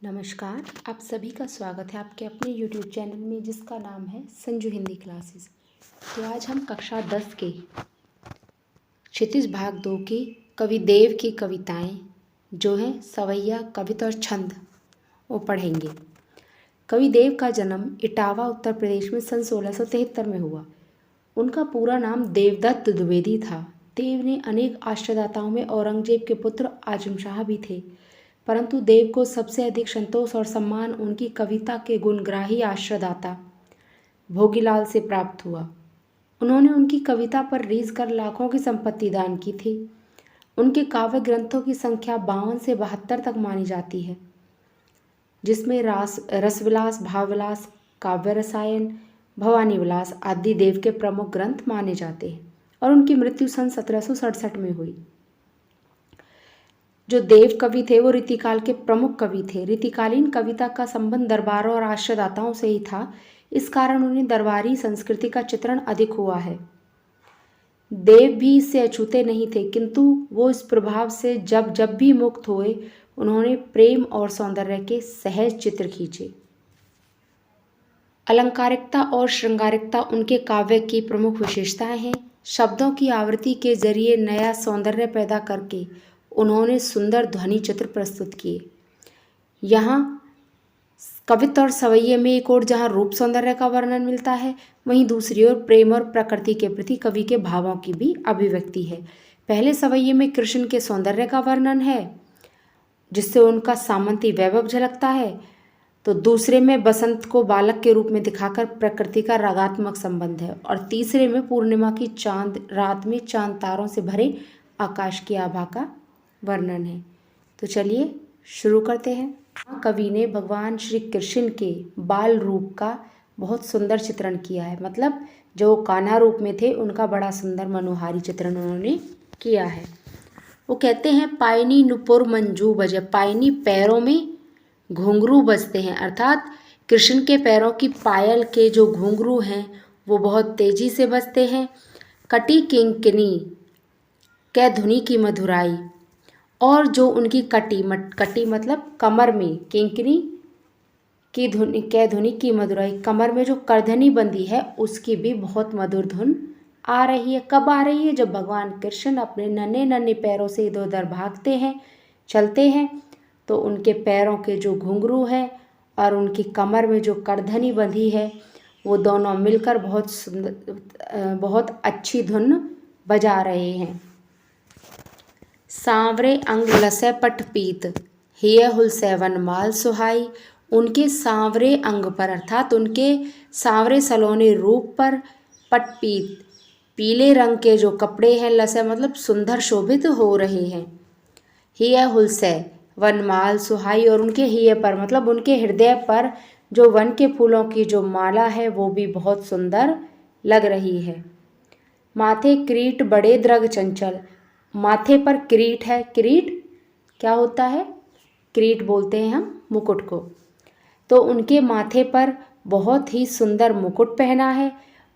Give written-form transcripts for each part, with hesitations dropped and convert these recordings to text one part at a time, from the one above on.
नमस्कार, आप सभी का स्वागत है आपके अपने YouTube चैनल में जिसका नाम है संजू हिंदी क्लासेस। तो आज हम कक्षा 10 के क्षितिज भाग 2 की कवि देव की कविताएं जो हैं सवैया, कविता और छंद वो पढ़ेंगे। कवि देव का जन्म इटावा उत्तर प्रदेश में सन 1673 में हुआ। उनका पूरा नाम देवदत्त द्विवेदी था। देव ने अनेक आश्रयदाताओं में औरंगजेब के पुत्र आजम शाह भी थे, परंतु देव को सबसे अधिक संतोष और सम्मान उनकी कविता के गुणग्राही आश्रयदाता भोगीलाल से प्राप्त हुआ। उन्होंने उनकी कविता पर रीझ कर लाखों की संपत्ति दान की थी। उनके काव्य ग्रंथों की संख्या 52 से 72 तक मानी जाती है, जिसमें रसविलास, भावविलास, काव्य रसायन, भवानी विलास आदि देव के प्रमुख ग्रंथ माने जाते हैं। और उनकी मृत्यु सन 1767 में हुई। जो देव कवि थे वो रीतिकाल के प्रमुख कवि थे। रीतिकालीन कविता का संबंध दरबारों और आश्रयदाताओं से ही था, इस कारण उन्हें दरबारी संस्कृति का चित्रण अधिक हुआ है। देव भी इससे अछूते नहीं थे, किंतु वो इस प्रभाव से जब जब भी मुक्त हुए उन्होंने प्रेम और सौंदर्य के सहज चित्र खींचे। अलंकारिकता और श्रृंगारिकता उनके काव्य की प्रमुख विशेषताएं हैं। शब्दों की आवृत्ति के जरिए नया सौंदर्य पैदा करके उन्होंने सुंदर ध्वनि चित्र प्रस्तुत किए। यहाँ कविता और सवैये में एक ओर जहाँ रूप सौंदर्य का वर्णन मिलता है, वहीं दूसरी ओर प्रेम और प्रकृति के प्रति कवि के भावों की भी अभिव्यक्ति है। पहले सवैये में कृष्ण के सौंदर्य का वर्णन है, जिससे उनका सामंती वैभव झलकता है, तो दूसरे में बसंत को बालक के रूप में दिखाकर प्रकृति का रागात्मक संबंध है, और तीसरे में पूर्णिमा की चांद रात में चांद तारों से भरे आकाश की आभा का वर्णन है। तो चलिए शुरू करते हैं। कवि ने भगवान श्री कृष्ण के बाल रूप का बहुत सुंदर चित्रण किया है, मतलब जो कान्हा रूप में थे उनका बड़ा सुंदर मनोहारी चित्रण उन्होंने किया है। वो कहते हैं पायनी नुपुर मंजू बजे, पायनी पैरों में घुंघरू बजते हैं, अर्थात कृष्ण के पैरों की पायल के जो घुंघरू हैं वो बहुत तेजी से बजते हैं। कटी किंकिनी कै धुनी की मधुराई, और जो उनकी कटी मतलब कमर में, किंकिनी की धुनी, कै धुनी की मधुराई, कमर में जो करधनी बंदी है उसकी भी बहुत मधुर धुन आ रही है। कब आ रही है? जब भगवान कृष्ण अपने नन्हे नन्हे पैरों से इधर उधर भागते हैं, चलते हैं, तो उनके पैरों के जो घुंघरू है और उनकी कमर में जो करधनी बंधी है वो दोनों मिलकर बहुत सुंदर, बहुत अच्छी धुन बजा रहे हैं। सांवरे अंग लसै पट पीत, हिय हुलसै वनमाल सुहाई, उनके सांवरे अंग पर अर्थात उनके सांवरे सलोने रूप पर, पटपीत पीले रंग के जो कपड़े हैं, लसै मतलब सुंदर शोभित हो रहे हैं। हिय हुलसै वनमाल सुहाई, और उनके हिय पर मतलब उनके हृदय पर जो वन के फूलों की जो माला है वो भी बहुत सुंदर लग रही है। माथे क्रीट बड़े द्रग चंचल, माथे पर किरीट है। किरीट क्या होता है? किरीट बोलते हैं हम मुकुट को। तो उनके माथे पर बहुत ही सुंदर मुकुट पहना है।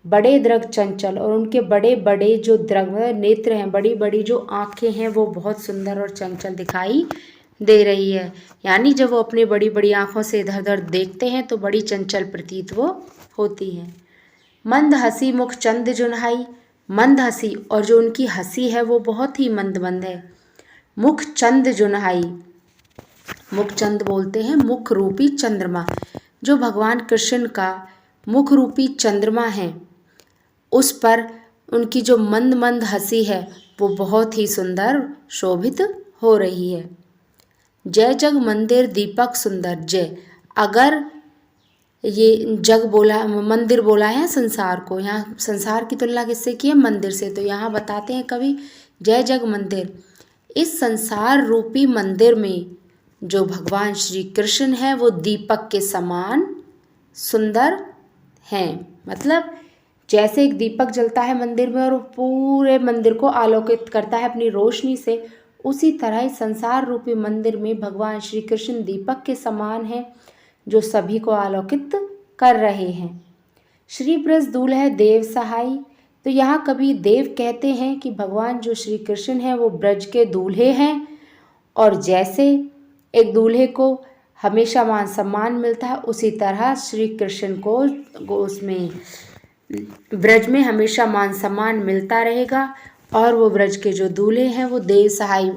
बड़े द्रग चंचल, और उनके बड़े बड़े जो द्रग नेत्र हैं, बड़ी बड़ी जो आँखें हैं वो बहुत सुंदर और चंचल दिखाई दे रही है। यानी जब वो अपनी बड़ी बड़ी आँखों से इधर उधर देखते हैं तो बड़ी चंचल प्रतीत वो होती हैं। मंद हंसी मुख चंद जुन्हाई, मंद हंसी, और जो उनकी हंसी है वो बहुत ही मंद मंद है। मुख चंद जुन्हाई, मुख चंद बोलते हैं मुख रूपी चंद्रमा, जो भगवान कृष्ण का मुख रूपी चंद्रमा है उस पर उनकी जो मंद मंद हंसी है वो बहुत ही सुंदर शोभित हो रही है। जय जग मंदिर दीपक सुंदर, जय, अगर ये जग बोला, मंदिर बोला है संसार को, यहाँ संसार की तुलना किससे की है? मंदिर से। तो यहाँ बताते हैं कवि जय जग मंदिर, इस संसार रूपी मंदिर में जो भगवान श्री कृष्ण है वो दीपक के समान सुंदर हैं। मतलब जैसे एक दीपक जलता है मंदिर में और पूरे मंदिर को आलोकित करता है अपनी रोशनी से, उसी तरह इस संसार रूपी मंदिर में भगवान श्री कृष्ण दीपक के समान है जो सभी को आलोकित कर रहे हैं। श्री ब्रज दूल्हे देव सहाय, तो यहाँ कवि देव कहते हैं कि भगवान जो श्री कृष्ण हैं वो ब्रज के दूल्हे हैं, और जैसे एक दूल्हे को हमेशा मान सम्मान मिलता है, उसी तरह श्री कृष्ण को उसमें ब्रज में हमेशा मान सम्मान मिलता रहेगा। और वो ब्रज के जो दूल्हे हैं वो देव सहाय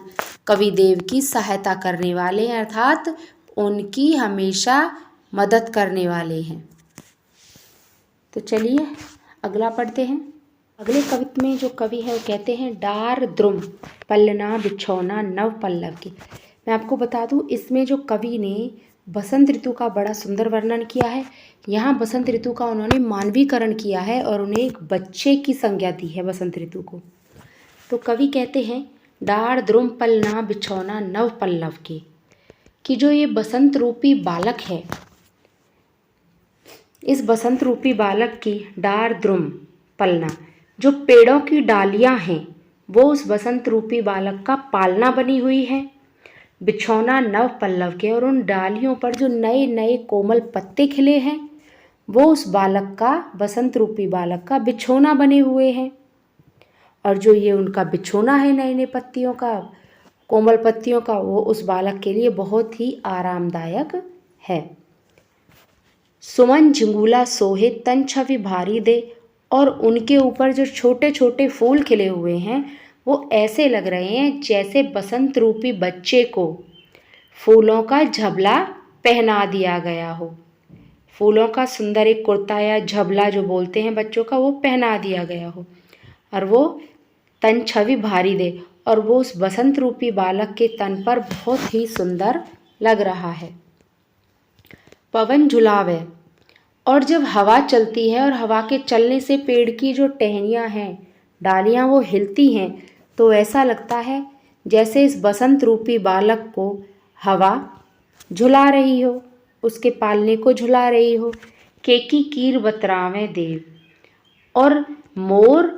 कवि देव की सहायता करने वाले हैं, अर्थात उनकी हमेशा मदद करने वाले हैं। तो चलिए अगला पढ़ते हैं। अगले कवित्व में जो कवि है वो कहते हैं, डार द्रुम पल्लना बिछौना नव पल्लव की। मैं आपको बता दूं, इसमें जो कवि ने बसंत ऋतु का बड़ा सुंदर वर्णन किया है। यहाँ बसंत ऋतु का उन्होंने मानवीकरण किया है और उन्हें एक बच्चे की संज्ञा दी है बसंत ऋतु को। तो कवि कहते हैं, डार द्रुम पल्लना बिछौना नव पल्लव की, कि जो ये बसंत रूपी बालक है, इस बसंत रूपी बालक की डार द्रुम पलना, जो पेड़ों की डालियां हैं वो उस बसंत रूपी बालक का पालना बनी हुई है। बिछौना नव पल्लव के, और उन डालियों पर जो नए नए कोमल पत्ते खिले हैं वो उस बालक का, बसंत रूपी बालक का बिछौना बने हुए हैं। और जो ये उनका बिछौना है नए नए पत्तियों का, कोमल पत्तियों का, वो उस बालक के लिए बहुत ही आरामदायक है। सुमन झिंगुला सोहे तन छवि भारी दे, और उनके ऊपर जो छोटे छोटे फूल खिले हुए हैं वो ऐसे लग रहे हैं जैसे बसंत रूपी बच्चे को फूलों का झबला पहना दिया गया हो। फूलों का सुंदर एक कुर्ता या झबला जो बोलते हैं बच्चों का, वो पहना दिया गया हो। और वो तन छवि भारी दे, और वो उस बसंत रूपी बालक के तन पर बहुत ही सुंदर लग रहा है। पवन झुलावे, और जब हवा चलती है और हवा के चलने से पेड़ की जो टहनियाँ हैं, डालियाँ वो हिलती हैं, तो ऐसा लगता है जैसे इस बसंत रूपी बालक को हवा झुला रही हो, उसके पालने को झुला रही हो। केकी कीर बतरावे देव, और मोर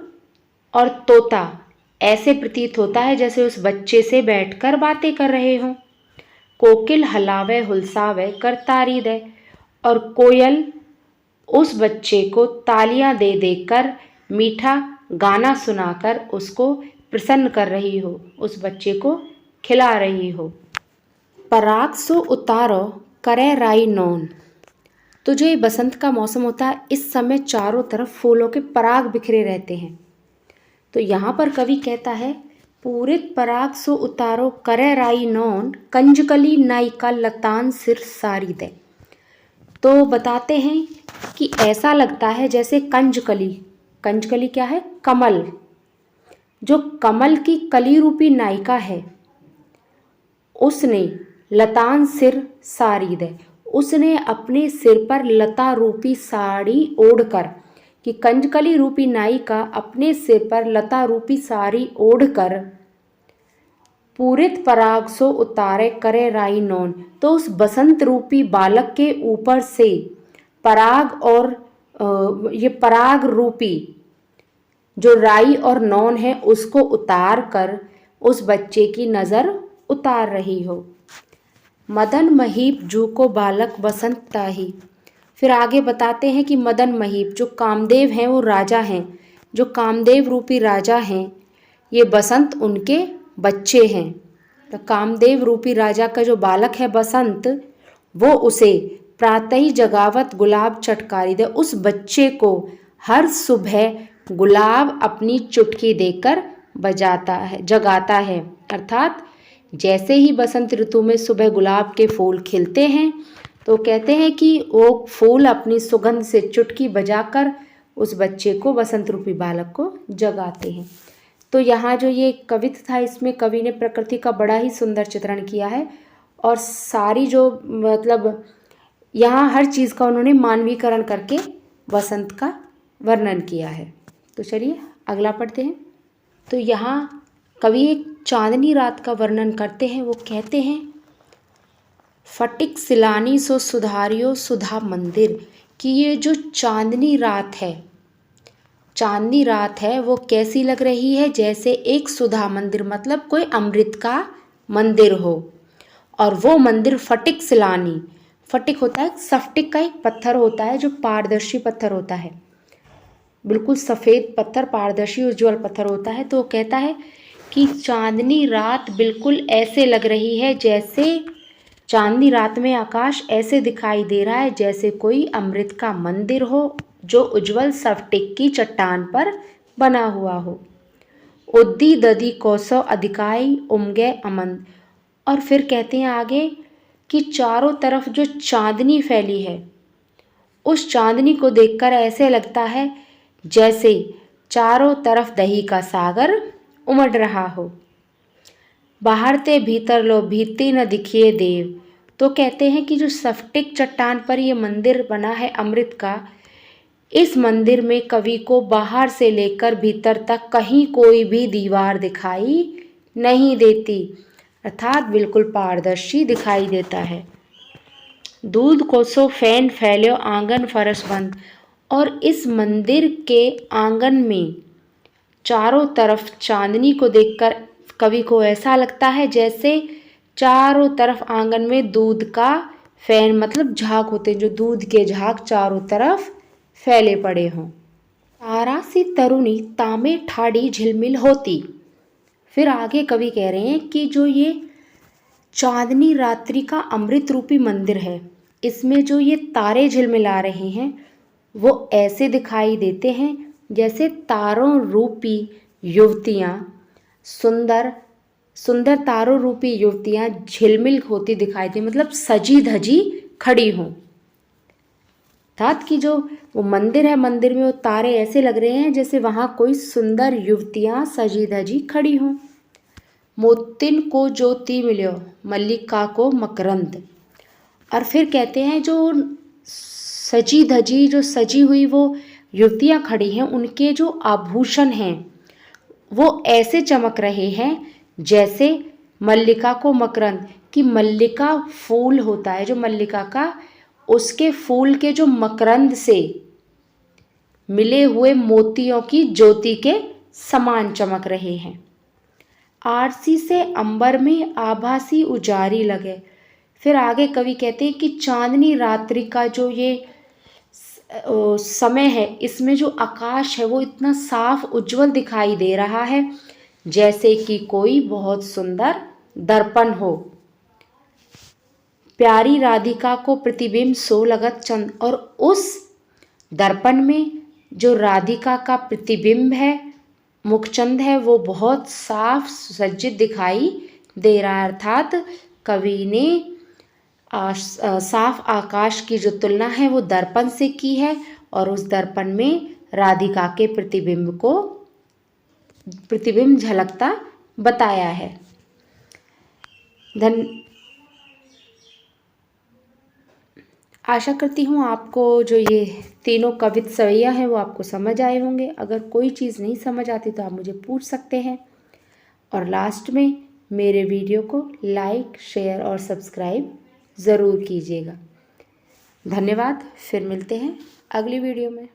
और तोता ऐसे प्रतीत होता है जैसे उस बच्चे से बैठकर बातें कर रहे हों। कोकिल हलावे हुलसावे करतारी दे, और कोयल उस बच्चे को तालियां दे देकर मीठा गाना सुनाकर उसको प्रसन्न कर रही हो, उस बच्चे को खिला रही हो। पराग सो उतारो करे राई नौन, तो जो ये बसंत का मौसम होता है, इस समय चारों तरफ फूलों के पराग बिखरे रहते हैं। तो यहाँ पर कवि कहता है, पूरित पराग सो उतारो करे राई नौन, कंजकली नायिका लतान सिर सारी दे। तो बताते हैं कि ऐसा लगता है जैसे कंजकली, कंजकली क्या है? कमल, जो कमल की कली रूपी नायिका है उसने लतान सिर सारी दे, उसने अपने सिर पर लता रूपी साड़ी ओढ़कर, कि कंजकली रूपी नायिका अपने सिर पर लता रूपी साड़ी ओढ़कर पूरित पराग सो उतारे करे राई नौन, तो उस बसंत रूपी बालक के ऊपर से पराग और ये पराग रूपी जो राई और नौन है उसको उतार कर उस बच्चे की नज़र उतार रही हो। मदन महीप जू को बालक बसंत ताही, फिर आगे बताते हैं कि मदन महीप जो कामदेव हैं, वो राजा हैं, जो कामदेव रूपी राजा हैं, ये बसंत उनके बच्चे हैं। तो कामदेव रूपी राजा का जो बालक है बसंत, वो उसे प्रातः जगावत गुलाब चटकारी दे, उस बच्चे को हर सुबह गुलाब अपनी चुटकी देकर बजाता है, जगाता है। अर्थात जैसे ही बसंत ऋतु में सुबह गुलाब के फूल खिलते हैं तो कहते हैं कि वो फूल अपनी सुगंध से चुटकी बजाकर उस बच्चे को, बसंत रूपी बालक को जगाते हैं। तो यहाँ जो ये कविता था, इसमें कवि ने प्रकृति का बड़ा ही सुंदर चित्रण किया है, और सारी जो मतलब यहाँ हर चीज़ का उन्होंने मानवीकरण करके बसंत का वर्णन किया है। तो चलिए अगला पढ़ते हैं। तो यहाँ कवि एक चांदनी रात का वर्णन करते हैं। वो कहते हैं, फटिक सिलानी सो सुधारियो सुधा मंदिर, कि ये जो चांदनी रात है, चांदनी रात है वो कैसी लग रही है? जैसे एक सुधा मंदिर, मतलब कोई अमृत का मंदिर हो, और वो मंदिर फटिक सिलानी, फटिक होता है स्फटिक का एक पत्थर होता है जो पारदर्शी पत्थर होता है, बिल्कुल सफ़ेद पत्थर, पारदर्शी उज्ज्वल पत्थर होता है। तो वो कहता है कि चांदनी रात बिल्कुल ऐसे लग रही है जैसे चांदनी रात में आकाश ऐसे दिखाई दे रहा है जैसे कोई अमृत का मंदिर हो जो उज्जवल स्फटिक की चट्टान पर बना हुआ हो। उद्दी ददी कौसो अधिकाई उमगे अमन। और फिर कहते हैं आगे कि चारों तरफ जो चांदनी फैली है, उस चांदनी को देखकर ऐसे लगता है जैसे चारों तरफ दही का सागर उमड़ रहा हो। बाहर ते भीतर लो भीति न दिखिए देव। तो कहते हैं कि जो स्फटिक चट्टान पर ये मंदिर बना है अमृत का, इस मंदिर में कवि को बाहर से लेकर भीतर तक कहीं कोई भी दीवार दिखाई नहीं देती, अर्थात बिल्कुल पारदर्शी दिखाई देता है। दूध कोसो फैन फैल्यो आंगन फरस बंद। और इस मंदिर के आंगन में चारों तरफ चांदनी को देखकर कवि को ऐसा लगता है जैसे चारों तरफ आंगन में दूध का फैन, मतलब झाग होते हैं, जो दूध के झाग चारों तरफ फैले पड़े हों। तारा सी तरुणी तामे ठाड़ी झिलमिल होती। फिर आगे कवि कह रहे हैं कि जो ये चांदनी रात्रि का अमृत रूपी मंदिर है, इसमें जो ये तारे झिलमिला रहे हैं वो ऐसे दिखाई देते हैं जैसे तारों रूपी युवतियाँ, सुंदर सुंदर तारों रूपी युवतियाँ झिलमिल होती दिखाई दे, मतलब सजी धजी खड़ी हों। अर्थात कि जो वो मंदिर है, मंदिर में वो तारे ऐसे लग रहे हैं जैसे वहाँ कोई सुंदर युवतियाँ सजी धजी खड़ी हों। मोतिन को ज्योति मिल्यो मल्लिका को मकरंद। और फिर कहते हैं जो सजी धजी, जो सजी हुई वो युवतियाँ खड़ी हैं, उनके जो आभूषण हैं वो ऐसे चमक रहे हैं जैसे मल्लिका को मकरंद, कि मल्लिका फूल होता है जो मल्लिका का, उसके फूल के जो मकरंद से मिले हुए मोतियों की ज्योति के समान चमक रहे हैं। आरसी से अंबर में आभासी उजारी लगे। फिर आगे कवि कहते हैं कि चांदनी रात्रि का जो ये समय है, इसमें जो आकाश है वो इतना साफ उज्जवल दिखाई दे रहा है जैसे कि कोई बहुत सुंदर दर्पण हो। प्यारी राधिका को प्रतिबिंब सो लगत चंद। और उस दर्पण में जो राधिका का प्रतिबिंब है, मुखचंद है, वो बहुत साफ सज्जित दिखाई दे रहा है। अर्थात कवि ने साफ आकाश की जो तुलना है वो दर्पण से की है और उस दर्पण में राधिका के प्रतिबिंब झलकता बताया है। आशा करती हूँ आपको जो ये तीनों कवित सवैया हैं वो आपको समझ आए होंगे। अगर कोई चीज़ नहीं समझ आती तो आप मुझे पूछ सकते हैं। और लास्ट में मेरे वीडियो को लाइक, शेयर और सब्सक्राइब ज़रूर कीजिएगा। धन्यवाद। फिर मिलते हैं अगली वीडियो में।